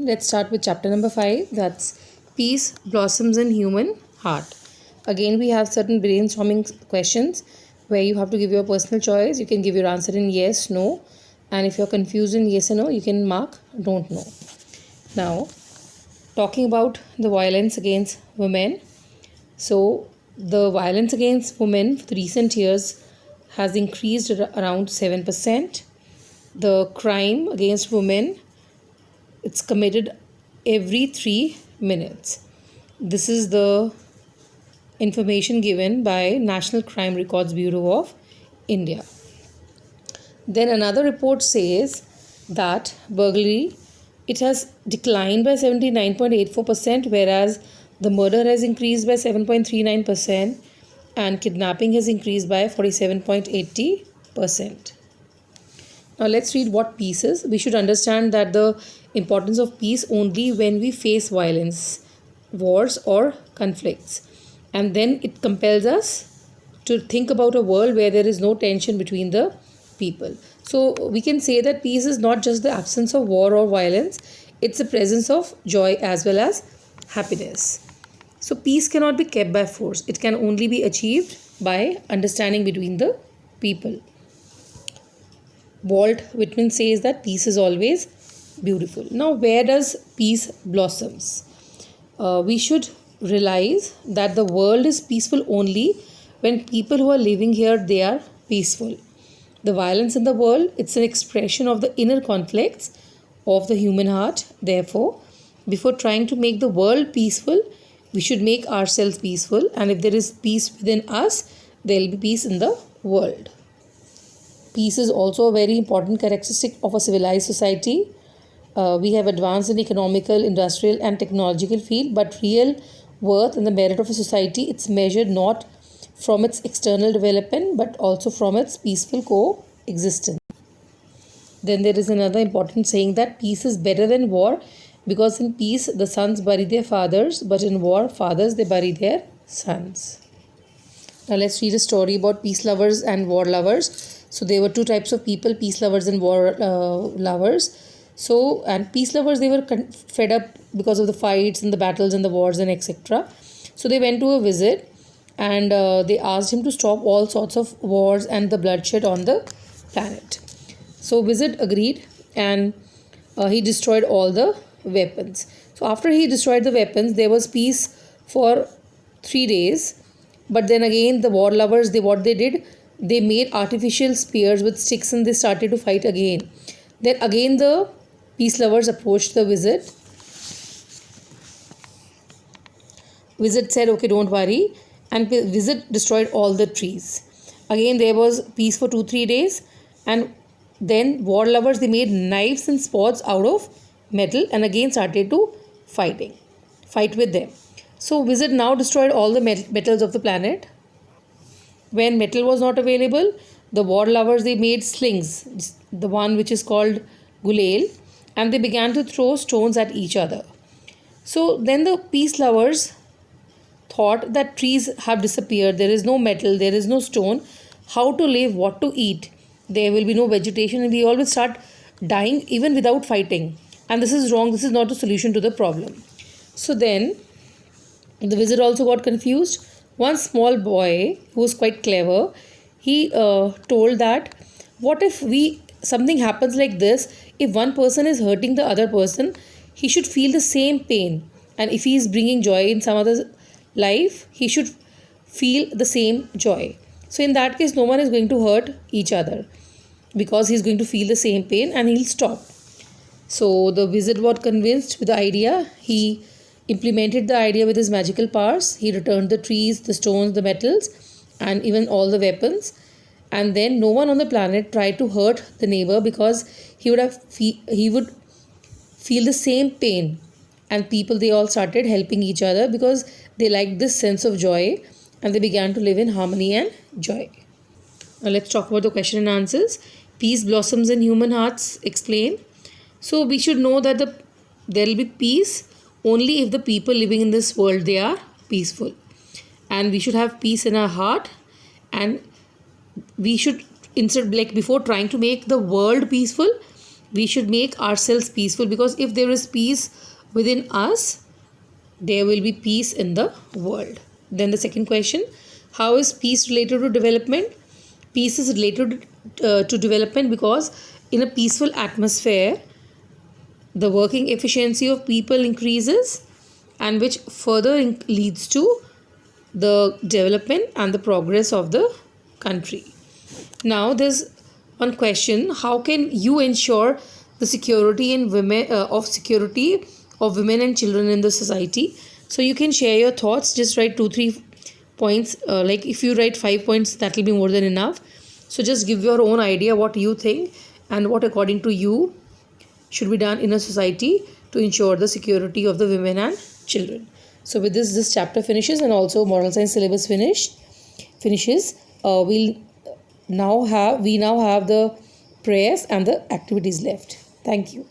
Let's start with chapter number 5. That's Peace Blossoms in Human Heart. Again, we have certain brainstorming questions where you have to give your personal choice. You can give your answer in yes, no. And if you're confused in yes or no, you can mark don't know. Now, talking about the violence against women. So, the violence against women for the recent years has increased around 7%. The crime against women, it's committed every 3 minutes. This is the information given by National Crime Records Bureau of India. Then another report says that burglary, it has declined by 79.84%, whereas the murder has increased by 7.39% and kidnapping has increased by 47.80%. Now let's read what peace is. We should understand that the importance of peace only when we face violence, wars or conflicts. And then it compels us to think about a world where there is no tension between the people. So we can say that peace is not just the absence of war or violence, it's the presence of joy as well as happiness. So peace cannot be kept by force. It can only be achieved by understanding between the people. Walt Whitman says that peace is always beautiful. Now, where does peace blossoms? We should realize that the world is peaceful only when people who are living here, they are peaceful. The violence in the world, it's an expression of the inner conflicts of the human heart. Therefore, before trying to make the world peaceful, we should make ourselves peaceful. And if there is peace within us, there will be peace in the world. Peace is also a very important characteristic of a civilized society. We have advanced in economical, industrial and technological field, but real worth and the merit of a society, it's measured not from its external development, but also from its peaceful coexistence. Then there is another important saying that peace is better than war, because in peace the sons bury their fathers, but in war fathers they bury their sons. Now let's read a story about peace lovers and war lovers. So there were two types of people, peace lovers and war lovers. So, and peace lovers, they were fed up because of the fights and the battles and the wars and etc. So they went to a visit and they asked him to stop all sorts of wars and the bloodshed on the planet. So Visit agreed and he destroyed all the weapons. So after he destroyed the weapons, there was peace for 3 days. But then again, the war lovers, what they did, they made artificial spears with sticks and they started to fight again. Then again the peace lovers approached the Visit. Visit said, okay, don't worry. And Visit destroyed all the trees. Again there was peace for 2-3 days. And then war lovers, they made knives and swords out of metal and again started to fight with them. So Visit now destroyed all the metals of the planet. When metal was not available, the war lovers, they made slings, the one which is called gulail, and they began to throw stones at each other. So then the peace lovers thought that trees have disappeared, there is no metal, there is no stone, how to live, what to eat, there will be no vegetation and we all will start dying even without fighting. And this is wrong, this is not a solution to the problem. So then the Visit also got confused. One small boy who was quite clever, he told that what if something happens like this, if one person is hurting the other person, he should feel the same pain, and if he is bringing joy in some other life, he should feel the same joy. So in that case, no one is going to hurt each other because he is going to feel the same pain and he'll stop. So the Visit was convinced with the idea. He implemented the idea with his magical powers. He returned the trees, the stones, the metals and even all the weapons. And then no one on the planet tried to hurt the neighbor because he would feel the same pain. And people, they all started helping each other because they liked this sense of joy and they began to live in harmony and joy. Now let's talk about the question and answers. Peace blossoms in human hearts. Explain. So we should know that there will be peace only if the people living in this world, they are peaceful. And we should have peace in our heart, and we should, instead, like before trying to make the world peaceful, we should make ourselves peaceful, because if there is peace within us, there will be peace in the world. Then the second question, how is peace related to development? Peace is related to development because in a peaceful atmosphere, the working efficiency of people increases, and which further leads to the development and the progress of the country. Now there's one question, how can you ensure the security in women security of women and children in the society? So you can share your thoughts, just write 2-3 points, like if you write 5 points, that will be more than enough. So just give your own idea what you think and what according to you should be done in a society to ensure the security of the women and children. So with this chapter finishes, and also moral science syllabus finishes. We now have the prayers and the activities left. Thank you.